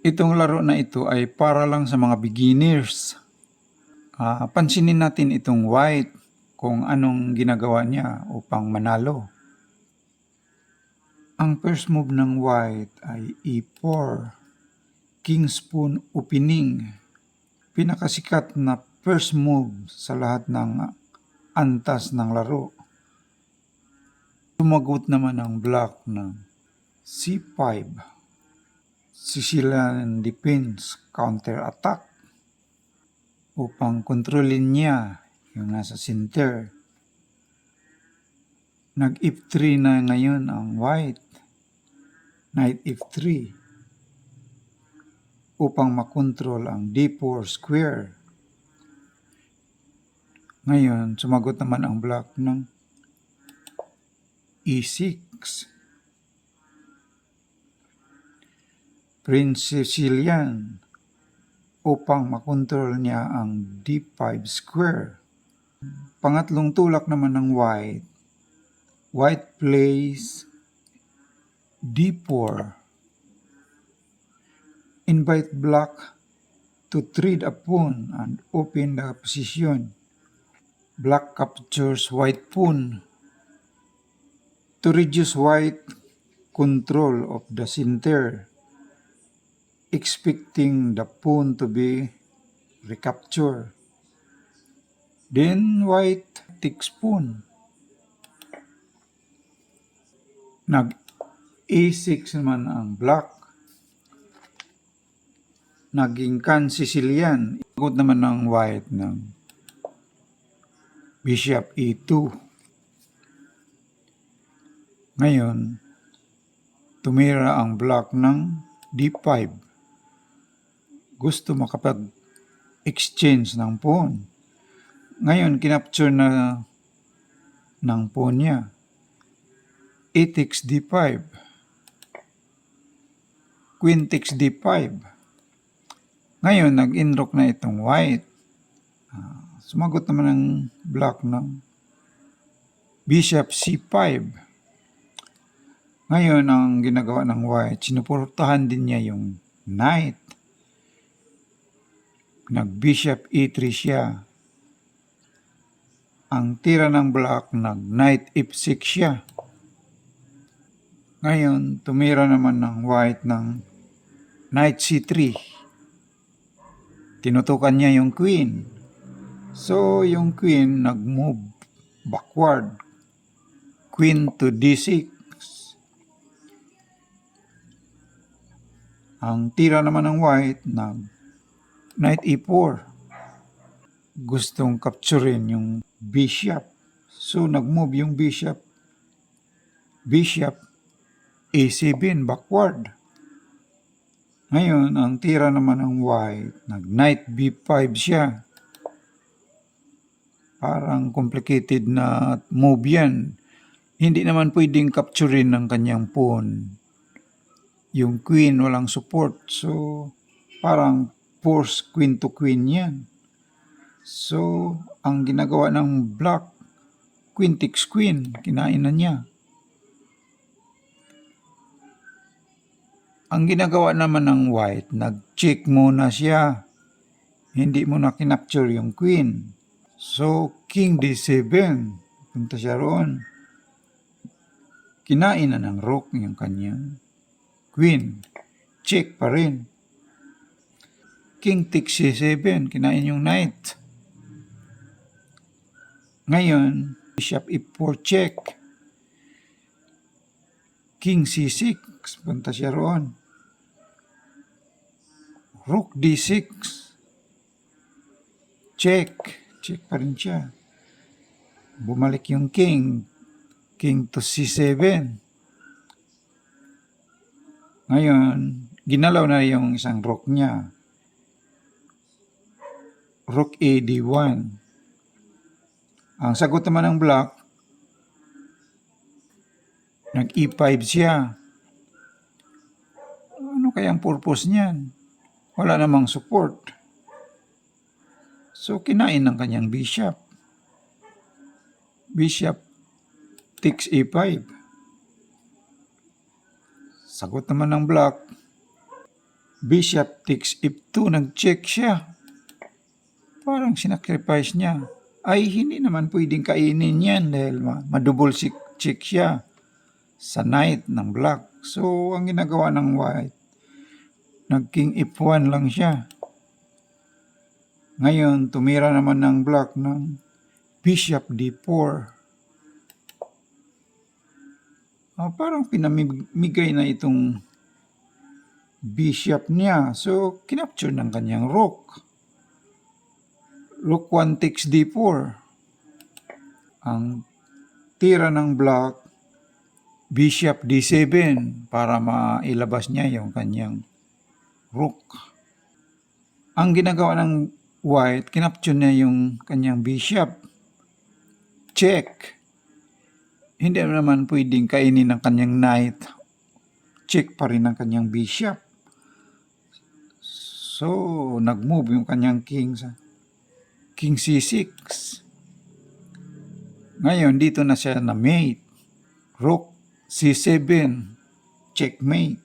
Itong laro na ito ay para lang sa mga beginners. Pansinin natin itong white kung anong ginagawa niya upang manalo. Ang first move ng white ay e4, king's pawn opening. Pinakasikat na first move sa lahat ng antas ng laro. Sumagot naman ang black ng c5. Sicilian defense counter-attack upang kontrolin niya yung nasa center. Nag-f3 na ngayon ang white. Knight f3 upang makontrol ang d4 square. Ngayon, sumagot naman ang black ng e6. Prince Sicilian upang makontrol niya ang d5 square. Pangatlong tulak naman ng white. White plays d4. Invite black to trade a pawn and open the position. Black captures white pawn to reduce white control of the center, expecting the pawn to be recaptured. Then white takes pawn. Nag-a6 naman ang black. Naging kan Sicilian. Ikot naman ng white ng bishop e2. Ngayon, tumira ang black ng d5. Gusto makapag-exchange ng pawn. Ngayon, kinapture na ng pawn niya. A takes d5. Queen takes d5. Ngayon, nag-inrock na itong white. Sumagot naman ng black ng bishop c5. Ngayon, ang ginagawa ng white, sinuportahan din niya yung knight. Nag-bishop e3 siya. Ang tira ng black, nag-knight f6 siya. Ngayon, tumira naman ng white ng knight c3. Tinutukan niya yung queen. So, yung queen nag-move backward. Queen to d6. Ang tira naman ng white, knight e4. Gustong capturein yung bishop. So, nag-move yung bishop. Bishop a7 backward. Ngayon, ang tira naman ng white, nag-knight b5 siya. Parang complicated na move yan. Hindi naman pwedeng capturein ng kanyang pawn. Yung queen walang support. So, parang force queen to queen yan. So, ang ginagawa ng black, queen takes queen. Kinain na niya. Ang ginagawa naman ng white, nag-check muna siya. Hindi mo na kinapture yung queen. So, king d7. Punta siya roon. Kinain na ng rook yung kanyang queen. Check pa rin. King takes c7. Kinain yung knight. Ngayon, bishop e4 check. King c6. Punta siya roon. Rook d6. Check. Check pa rin siya. Bumalik yung king. King to c7. Ngayon, ginalaw na yung isang rook niya. Rook a d1. Ang sagot naman ng black, nag e5 siya. Ano kayang purpose niyan? Wala namang support. So, kinain ng kanyang bishop. Bishop takes a5. Sagot naman ng black, Bishop takes F2, nag-check siya. Parang sinacrifice niya. Ay, hindi naman pwedeng kainin yan dahil madouble check siya sa knight ng black. So, ang ginagawa ng white, nag-king F1 lang siya. Ngayon, tumira naman ng black ng Bishop D4. Parang pinamigay na itong bishop niya. So, kinapture ng kanyang rook. Rook 1 takes D4. Ang tira ng black, Bishop D7 para mailabas niya yung kanyang rook. Ang ginagawa ng white, kinapture niya yung kanyang bishop. Check. Hindi naman pwedeng kainin ng kanyang knight. Check pa rin ang kanyang bishop. So, nag-move yung kanyang king sa king C6. Ngayon, dito na siya na mate. Rook C7. Checkmate.